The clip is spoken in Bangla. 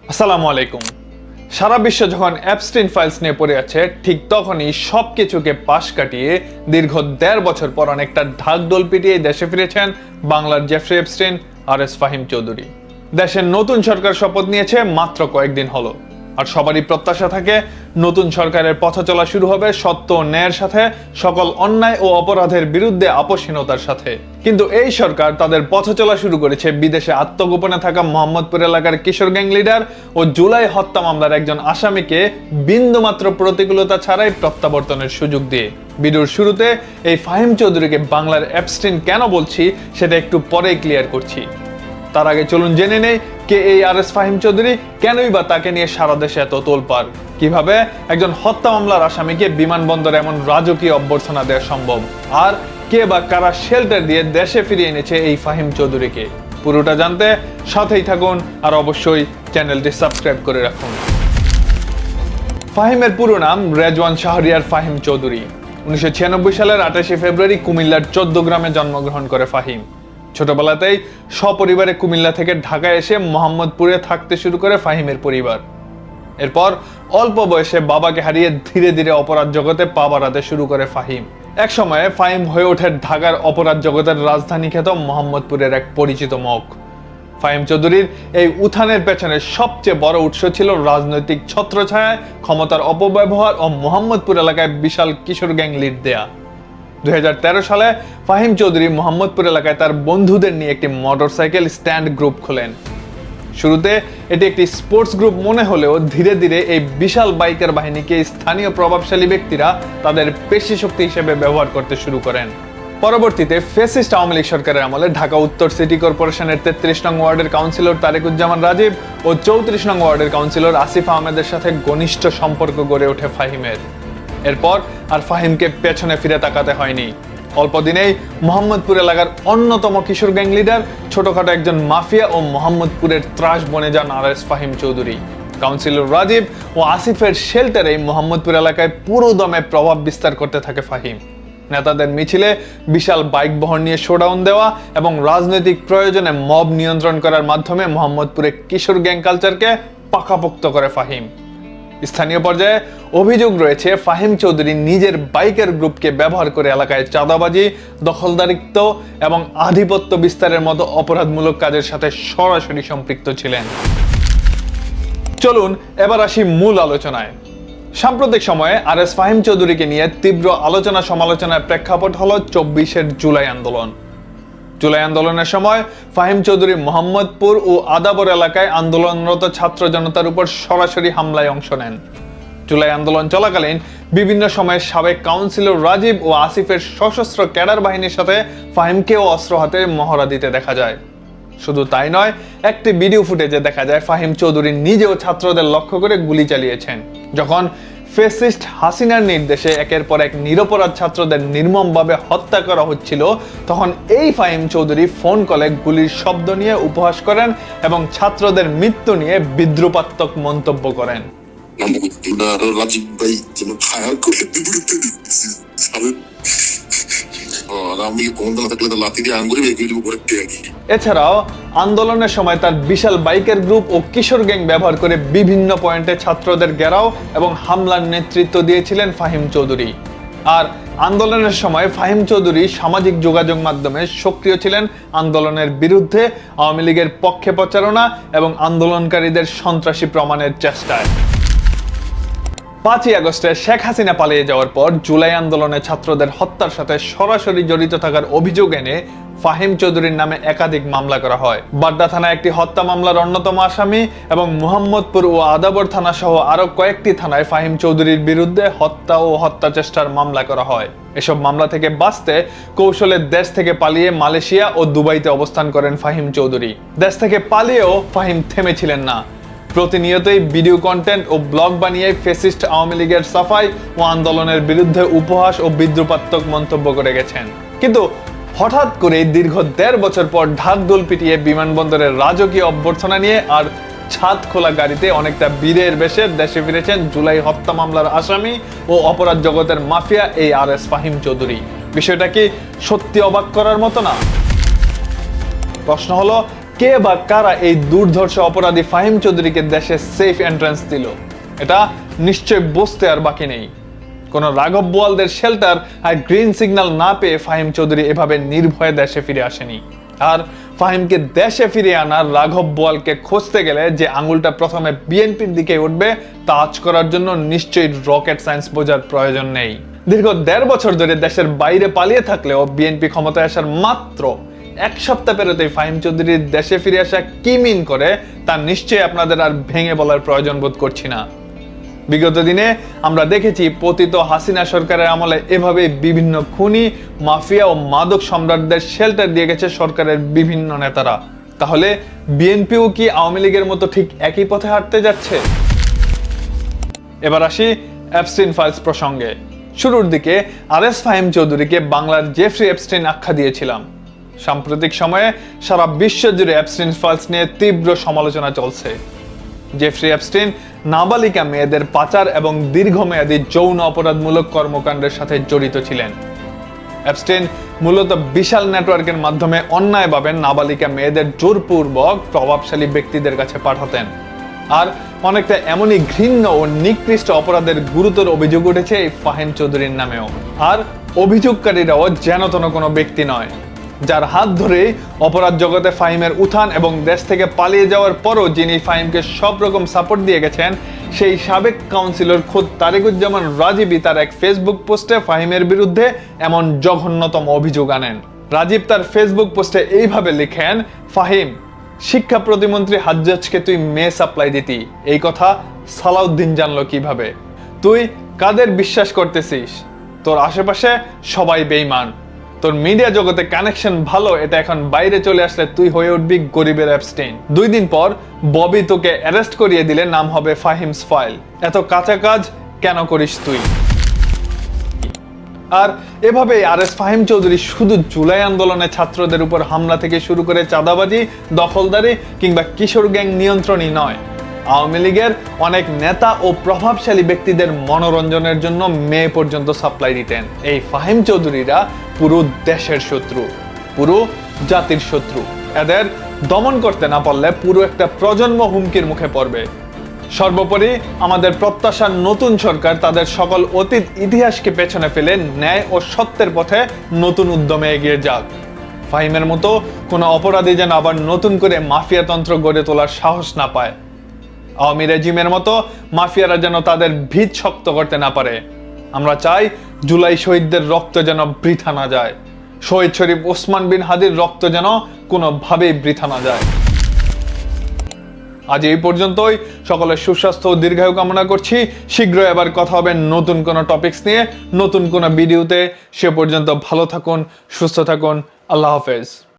আসসালামু আলাইকুম। সারা বিশ্ব যখন অ্যাপস্টিন ফাইলস নিয়ে পড়ে আছে, ঠিক তখনই সবকিছুকে পাশ কাটিয়ে দীর্ঘ ১.৫ বছর পর অনেকটা ঢাকঢোল পিটিয়ে দেশে ফিরেছেন বাংলার জেফরি এপস্টিন আর এস ফাহিম চৌধুরী। দেশের নতুন সরকার শপথ নিয়েছে মাত্র কয়েকদিন হলো, আর সবারই প্রত্যাশা থাকে নতুন সরকারের পথ চলা শুরু হবে সত্য ও ন্যায়ের সাথে, সকল অন্যায় ও অপরাধের বিরুদ্ধে আপোষহীনতার সাথে। কিন্তু এই সরকার তাদের পথ চলা শুরু করেছে বিদেশে আত্মগোপনে থাকা মোহাম্মদপুর এলাকার কিশোর গ্যাং লিডার ও জুলাই হত্যা মামলার একজন আসামিকে বিন্দুমাত্র প্রতিকূলতা ছাড়াই প্রত্যাবর্তনের সুযোগ দিয়ে। ভিডিওর শুরুতে এই ফাহিম চৌধুরীকে বাংলার এপস্টিন কেন বলছি সেটা একটু পরেই ক্লিয়ার করছি। তার আগে চলুন জেনে নেই কে এই আর এস ফাহিম চৌধুরী, কেনই বা তাকে নিয়ে সারা দেশে এত তোলপাড়, কিভাবে একজন হত্যা মামলার আসামিকে বিমানবন্দরে এমন রাজকীয় অভ্যর্থনা দেওয়া সম্ভব, আর কে বা কারা শেল্টার দিয়ে দেশে ফিরিয়ে এনেছে এই ফাহিম চৌধুরীকে। পুরোটা জানতে সাথেই থাকুন, আর অবশ্যই চ্যানেলটি সাবস্ক্রাইব করে রাখুন। ফাহিমের পুরো নাম রেজওয়ান শাহরিয়ার ফাহিম চৌধুরী। 1996 সালের 28 ফেব্রুয়ারি কুমিল্লার 14 গ্রামে জন্মগ্রহণ করে ফাহিম। ছোটবেলাতেই সপরিবারে কুমিল্লা থেকে ঢাকায় এসে মোহাম্মদপুরে থাকতে শুরু করে ফাহিমের পরিবার। এরপর অল্প বয়সে বাবাকে হারিয়ে ধীরে ধীরে অপরাধ জগতে পা বাড়াতে শুরু করে ফাহিম। এক সময়ে ফাহিম হয়ে ওঠে ঢাকার অপরাধ জগতের রাজধানী খ্যাত মোহাম্মদপুরের এক পরিচিত মুখ। ফাহিম চৌধুরীর এই উত্থানের পেছনে সবচেয়ে বড় উৎস ছিল রাজনৈতিক ছত্রছায়ায় ক্ষমতার অপব্যবহার ও মোহাম্মদপুর এলাকায় বিশাল কিশোর গ্যাং লিড দেয়া। 2013 সালে ফাহিম চৌধুরী মোহাম্মদপুর এলাকায় তার বন্ধুদের নিয়ে একটি মোটরসাইকেল স্ট্যান্ড গ্রুপ খোলেন। শুরুতে এটি একটি স্পোর্টস গ্রুপ মনে হলেও ধীরে ধীরে এই বিশাল বাইকার বাহিনীকে স্থানীয় প্রভাবশালী ব্যক্তিরা তাদের পেশি শক্তি হিসেবে ব্যবহার করতে শুরু করেন। পরবর্তীতে ফ্যাসিস্ট আওয়ামী লীগ সরকারের আমলে ঢাকা উত্তর সিটি কর্পোরেশনের 33 নং ওয়ার্ডের কাউন্সিলর তারেকুজ্জামান রাজীব ও 34 নং ওয়ার্ডের কাউন্সিলর আসিফ আহমেদের সাথে ঘনিষ্ঠ সম্পর্ক গড়ে ওঠে ফাহিমের। এরপর আর ফাহিমকে পেছনে ফিরে তাকাতে হয়নি। অল্প দিনেই মোহাম্মদপুর এলাকার অন্যতম কিশোর গ্যাং লিডার, ছোটখাটো একজন মাফিয়া ও মোহাম্মদপুরের ত্রাস বনে যান আর এস ফাহিম চৌধুরী। কাউন্সিলর রাজীব ও আসিফের শেল্টারে মোহাম্মদপুর এলাকায় পুরো দমে প্রভাব বিস্তার করতে থাকে ফাহিম। নেতাদের মিছিলে বিশাল বাইক বহর নিয়ে শোডাউন দেওয়া এবং রাজনৈতিক প্রয়োজনে মব নিয়ন্ত্রণ করার মাধ্যমে মোহাম্মদপুরে কিশোর গ্যাং কালচারকে পাকাপোক্ত করে ফাহিম। স্থানীয় পর্যায়ে অভিযোগ রয়েছে ফাহিম চৌধুরী নিজের বাইকের গ্রুপকে ব্যবহার করে এলাকায় চাঁদাবাজি, দখলদারিত্ব এবং আধিপত্য বিস্তারের মতো অপরাধমূলক কাজের সাথে সরাসরি সম্পৃক্ত ছিলেন। চলুন এবার আসি মূল আলোচনায়। সাম্প্রতিক সময়ে আর এস ফাহিম চৌধুরীকে নিয়ে তীব্র আলোচনা সমালোচনার প্রেক্ষাপট হলো 24 জুলাই আন্দোলন। জুলাই আন্দোলনের সময় ফাহিম চৌধুরী মোহাম্মদপুর ও আদাবর এলাকায় আন্দোলনরত ছাত্র জনতার উপর সরাসরি হামলায় অংশ নেন। জুলাই আন্দোলন চলাকালীন বিভিন্ন সময়ে সাবেক কাউন্সিলর রাজীব ও আসিফের সশস্ত্র ক্যাডার বাহিনীর সাথে ফাহিমকেও অস্ত্র হাতে মহড়া দিতে দেখা যায়। শুধু তাই নয়, একটি ভিডিও ফুটেজে দেখা যায় ফাহিম চৌধুরী নিজেও ছাত্রদের লক্ষ্য করে গুলি চালিয়েছেন। যখন ফ্যাসিস্ট হাসিনার নির্দেশে একের পর এক নিরপরাধ ছাত্রদের নির্মমভাবে হত্যা করা হচ্ছিল, তখন এই ফাহিম চৌধুরী ফোন কলে গুলির শব্দ নিয়ে উপহাস করেন এবং ছাত্রদের মৃত্যু নিয়ে বিদ্রুপাত্মক মন্তব্য করেন। এছাড়াও আন্দোলনের সময় তার বিশাল বাইকের গ্রুপ ও কিশোর গ্যাং ব্যবহার করে বিভিন্ন পয়েন্টে ছাত্রদের ঘেরাও এবং হামলার নেতৃত্ব দিয়েছিলেন ফাহিম চৌধুরী। আর আন্দোলনের সময় ফাহিম চৌধুরী সামাজিক যোগাযোগ মাধ্যমে সক্রিয় ছিলেন আন্দোলনের বিরুদ্ধে, আওয়ামী লীগের পক্ষে প্রচারণা এবং আন্দোলনকারীদের সন্ত্রাসী প্রমাণের চেষ্টায়। 5ই আগস্টে শেখ হাসিনা পালিয়ে যাওয়ার পর জুলাই আন্দোলনে ছাত্রদের হত্যার সাথে সরাসরি জড়িত থাকার অভিযোগ এনে ফাহিম চৌধুরীর নামে একাধিক মামলা করা হয়। বাড্ডা থানায় একটি হত্যা মামলার অন্যতম আসামি এবং মোহাম্মদপুর ও আদাবর থানা সহ আরো কয়েকটি থানায় ফাহিম চৌধুরীর বিরুদ্ধে হত্যা ও হত্যা চেষ্টার মামলা করা হয়। এসব মামলা থেকে বাঁচতে কৌশলে দেশ থেকে পালিয়ে মালয়েশিয়া ও দুবাইতে অবস্থান করেন ফাহিম চৌধুরী। দেশ থেকে পালিয়েও ফাহিম থেমেছিলেন না। প্রতিনিয়তই ভিডিও কন্টেন্ট ও ব্লগ বানিয়ে ফ্যাসিস্ট আওয়ামী লীগের সাফাই ও আন্দোলনের বিরুদ্ধে উপহাস ও বিদ্রুপাত্মক মন্তব্য করে গেছেন। কিন্তু হঠাৎ করে দীর্ঘ 1.5 বছর পর ঢাকঢোল পিটিয়ে বিমানবন্দরের রাজকীয় অভ্যর্থনা নিয়ে আর ছাদ খোলা গাড়িতে অনেকটা বীরের বেশে দেশে ফিরেছেন জুলাই হত্যা মামলার আসামি ও অপরাধ জগতের মাফিয়া এই আর এস ফাহিম চৌধুরী। বিষয়টা কি সত্যি অবাক করার মতো না? প্রশ্ন হলো, কে বা কারা এই দুর্ধর্ষ অপরাধী ফাহিম চৌধুরীকে দেশে সেফ এন্ট্রান্স দিল? এটা নিশ্চয় বুঝতে আর বাকি নেই। কোন রাঘব বোয়ালদের শেল্টার আর গ্রিন সিগন্যাল না পেয়ে ফাহিম চৌধুরী এভাবে নির্ভয়ে দেশে ফিরে আসেনি। আর ফাহিমকে দেশে ফিরিয়ে আনার রাঘব বোয়ালকে খুঁজতে গেলে যে আঙুলটা প্রথমে বিএনপির দিকে উঠবে তা আঁচ করার জন্য নিশ্চয়ই রকেট সায়েন্স বোঝার প্রয়োজন নেই। দীর্ঘ 1.5 বছর ধরে দেশের বাইরে পালিয়ে থাকলেও বিএনপি ক্ষমতায় আসার মাত্র 1 সপ্তাহ পেরোতেই ফাহিম চৌধুরীর দেশে ফিরে আসা কি মিন করে তা নিশ্চয়ই আপনাদের আর ভেঙে বলার প্রয়োজন বোধ করছি না। বিগত দিনে আমরা দেখেছি পতিত হাসিনা সরকারের আমলে এভাবে বিভিন্ন খুনি, মাফিয়া ও মাদক সম্রাটদের শেল্টার দিয়ে গেছে সরকারের বিভিন্ন নেতারা। তাহলে বিএনপিও কি আওয়ামী লীগের মতো ঠিক একই পথে হাঁটতে যাচ্ছে? এবার আসি এপস্টিন ফাইলস প্রসঙ্গে। শুরুর দিকে আরএস ফাহিম চৌধুরীকে বাংলার জেফ্রি এপস্টিন আখ্যা দিয়েছিলাম। সাম্প্রতিক সময়ে সারা বিশ্ব জুড়ে এপস্টিন ফাইলস নিয়ে তীব্র সমালোচনা চলছে। জেফ্রি এপস্টিন নাবালিকা মেয়েদের পাচার এবং দীর্ঘমেয়াদী যৌন অপরাধমূলক কর্মকাণ্ডের সাথে জড়িত ছিলেন। এপস্টিন মূলত বিশাল নেটওয়ার্কের মাধ্যমে অন্যায়ভাবে নাবালিকা মেয়েদের জোরপূর্বক প্রভাবশালী ব্যক্তিদের কাছে পাঠাতেন। আর অনেকটা এমনই ঘৃণ্য ও নিকৃষ্ট অপরাধের গুরুতর অভিযোগ উঠেছে এই ফাহিম চৌধুরীর নামেও। আর অভিযোগকারীরাও যেন তেন কোনো ব্যক্তি নয়, যার হাত ধরে অপরাধ জগতে ফাহিমের উত্থান এবং দেশ থেকে পালিয়ে যাওয়ার পরও যিনি ফাহিমকে সব রকম সাপোর্ট দিয়ে গেছেন, সেই সাবেক কাউন্সিলর খোদ তারেকুজ্জামান রাজীবই তার এক ফেসবুক পোস্টে ফাহিমের বিরুদ্ধে এমন জঘন্যতম অভিযোগ আনেন। রাজীব তার ফেসবুক পোস্টে এইভাবে লিখেন, ফাহিম, শিক্ষা প্রতিমন্ত্রী হাজ্জাজকে তুই মেয়ে সাপ্লাই দিতি, এই কথা সালাউদ্দিন জানলো কিভাবে? তুই কাদের বিশ্বাস করতেছিস? তোর আশেপাশে সবাই বেঈমান। তোর মিডিয়া জগতে কানেকশন ভালো, এটা এখন বাইরে চলে আসলে তুই হয়ে উঠবি গরিবের এপস্টিন। 2 দিন পর ববি তোকে অ্যারেস্ট করিয়ে দিলে নাম হবে ফাহিমস ফাইল। এত কাঁচা কাজ কেন করিস তুই? আর এভাবে আরএস ফাহিম চৌধুরী শুধু জুলাই আন্দোলনে ছাত্রদের উপর হামলা থেকে শুরু করে চাঁদাবাজি, দখলদারি কিংবা কিশোর গ্যাং নিয়ন্ত্রণই নয়, আওয়ামী লীগের অনেক নেতা ও প্রভাবশালী ব্যক্তিদের মনোরঞ্জনের জন্য মেয়ে পর্যন্ত সাপ্লাই দিতেন। এই ফাহিম চৌধুরীরা পুরো দেশের শত্রু, পুরো জাতির শত্রু। এদের দমন করতে না পারলে পুরো একটা প্রজন্ম হুমকির মুখে পড়বে। সর্বোপরি আমাদের প্রত্যাশা নতুন সরকার তাদের সকল অতীত ইতিহাসকে পেছনে ফেলে ন্যায় ও সত্যের পথে নতুন উদ্যমে এগিয়ে যাক। ফাহিমের মতো কোনো অপরাধী যেন আবার নতুন করে মাফিয়াতন্ত্র গড়ে তোলার সাহস না পায়। আওয়ামী রেজিমের মতো মাফিয়ারা যেন তাদের ভিত শক্ত করতে না পারে। আমরা চাই জুলাই শহীদদের রক্ত যেন বৃথা না যায়, শহীদ শরীফ ওসমান বিন হাদির রক্ত যেন কোনোভাবেই বৃথা না যায়। আজ এই পর্যন্তই। সকলের সুস্বাস্থ্য ও দীর্ঘায়ু কামনা করছি। শীঘ্রই আবার কথা হবে নতুন কোনো টপিকস নিয়ে, নতুন কোনো ভিডিওতে। সে পর্যন্ত ভালো থাকুন, সুস্থ থাকুন। আল্লাহ হাফেজ।